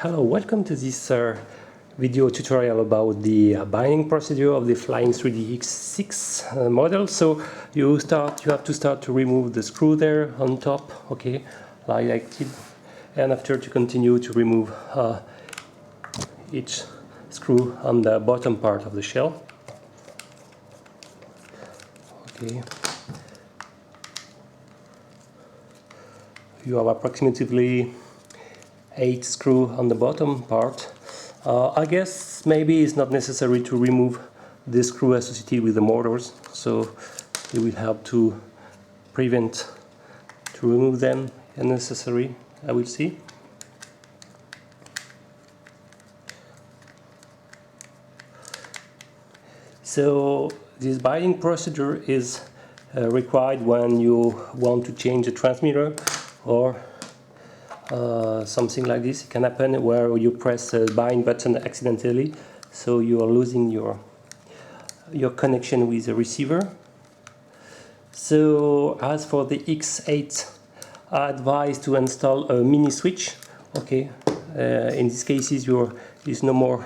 Hello, welcome to this video tutorial about the binding procedure of the Flying3D X6 model. So you have to start to remove the screw there on top, okay, like it, and after to continue to remove each screw on the bottom part of the shell. Okay. You have approximately 8 screws on the bottom part. I guess maybe it's not necessary to remove the screw associated with the motors, so you will have to prevent to remove them unnecessary, I will see. So this binding procedure is required when you want to change the transmitter or something like this. It can happen where you press the bind button accidentally, so you are losing your connection with the receiver. So as for the X8, I advise to install a mini switch. Okay, in these cases it's no more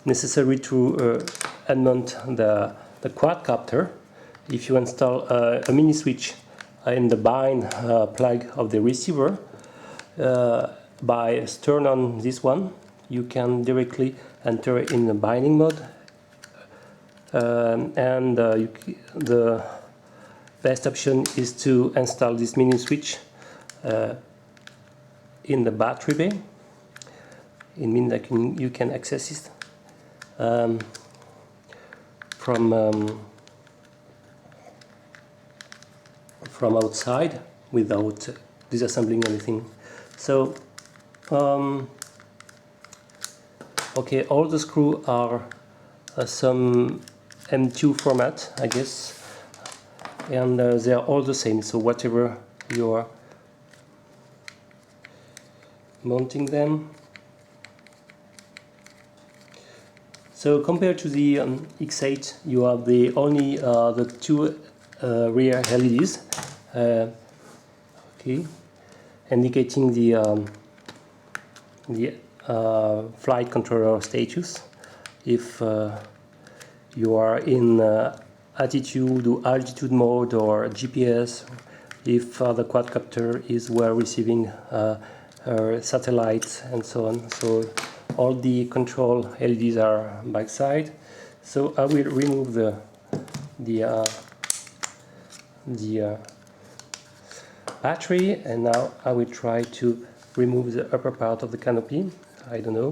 necessary to unmount the quadcopter. If you install a mini switch in the bind plug of the receiver, by turn on this one, you can directly enter in the binding mode, and the best option is to install this mini switch in the battery bay. It means that you can access it from outside without disassembling anything. So okay, all the screws are some M2 format, I guess, and they are all the same, so whatever you are mounting them. So compared to the X8, you have only the two rear LEDs, okay, indicating the flight controller status. If you are in attitude or altitude mode or GPS, if the quadcopter is well receiving satellites and so on. So all the control LEDs are backside. So I will remove the battery, and now I will try to remove the upper part of the canopy. I don't know,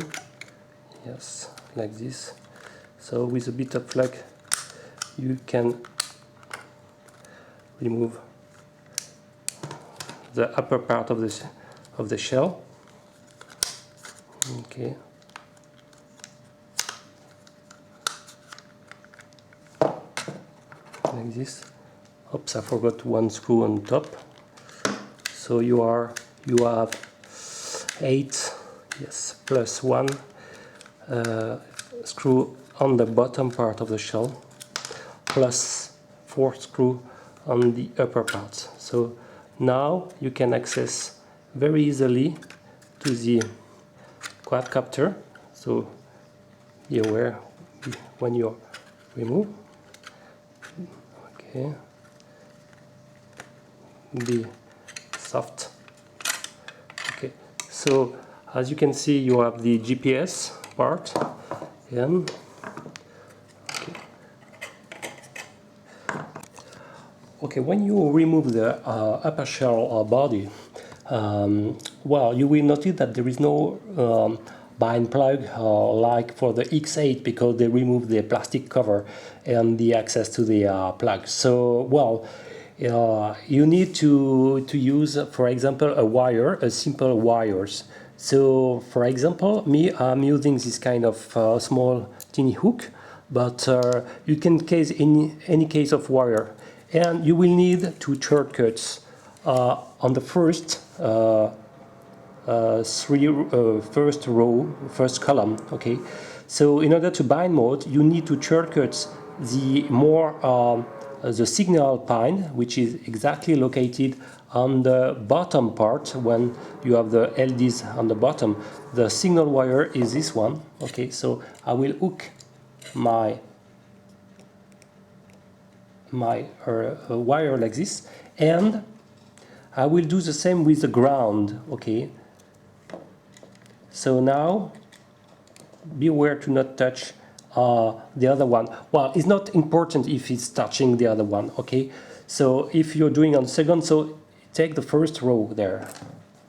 yes, like this. So with a bit of luck you can remove the upper part of the shell. Okay. Like this. Oops, I forgot one screw on top. So you have 8, yes, plus 1 screw on the bottom part of the shell, plus 4 screw on the upper part. So now you can access very easily to the quadcopter. So be aware when you remove. Okay. Be soft. Okay, so as you can see, you have the GPS part. And okay, when you remove the upper shell body, well, you will notice that there is no bind plug like for the X8, because they removed the plastic cover and the access to the plug. So, well, you need to use, for example, a simple wires. So, for example, I'm using this kind of small tiny hook, but you can case in any case of wire, and you will need 2 shortcuts on the first first column. Okay, so in order to bind mode, you need to shortcut the more the signal pin, which is exactly located on the bottom part. When you have the LEDs on the bottom, the signal wire is this one. Okay, so I will hook my wire like this, and I will do the same with the ground. Okay, so now beware to not touch the other one. Well, it's not important if it's touching the other one. Okay, so if you're doing on the second, so take the first row there,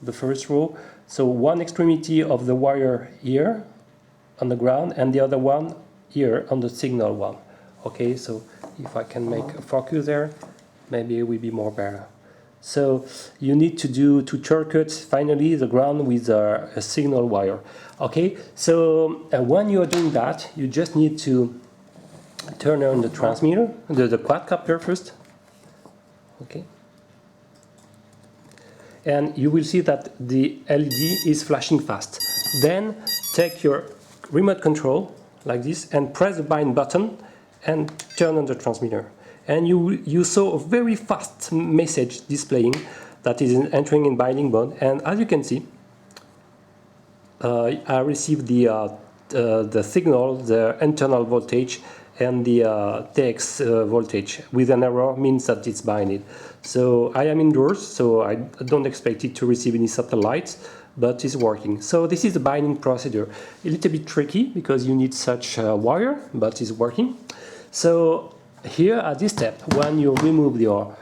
the first row, so one extremity of the wire here on the ground and the other one here on the signal one. Okay, so if I can make a focus there, maybe it will be more better. So you need to shortcut finally the ground with a signal wire. Okay, so when you are doing that, you just need to turn on the transmitter, the quadcopter first. Okay, and you will see that the LED is flashing fast. Then take your remote control like this and press the bind button and turn on the transmitter. And you saw a very fast message displaying that is entering in binding mode. And as you can see, I received the signal, the internal voltage, and the TX voltage with an error means that it's binded. So I am indoors, so I don't expect it to receive any satellites, but it's working. So this is the binding procedure. A little bit tricky because you need such a wire, but it's working. So here at this step, when you remove your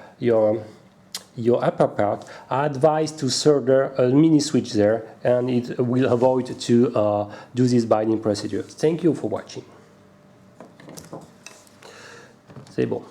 upper part, I advise to solder a mini switch there, and it will avoid to do this binding procedure. Thank you for watching. C'est bon.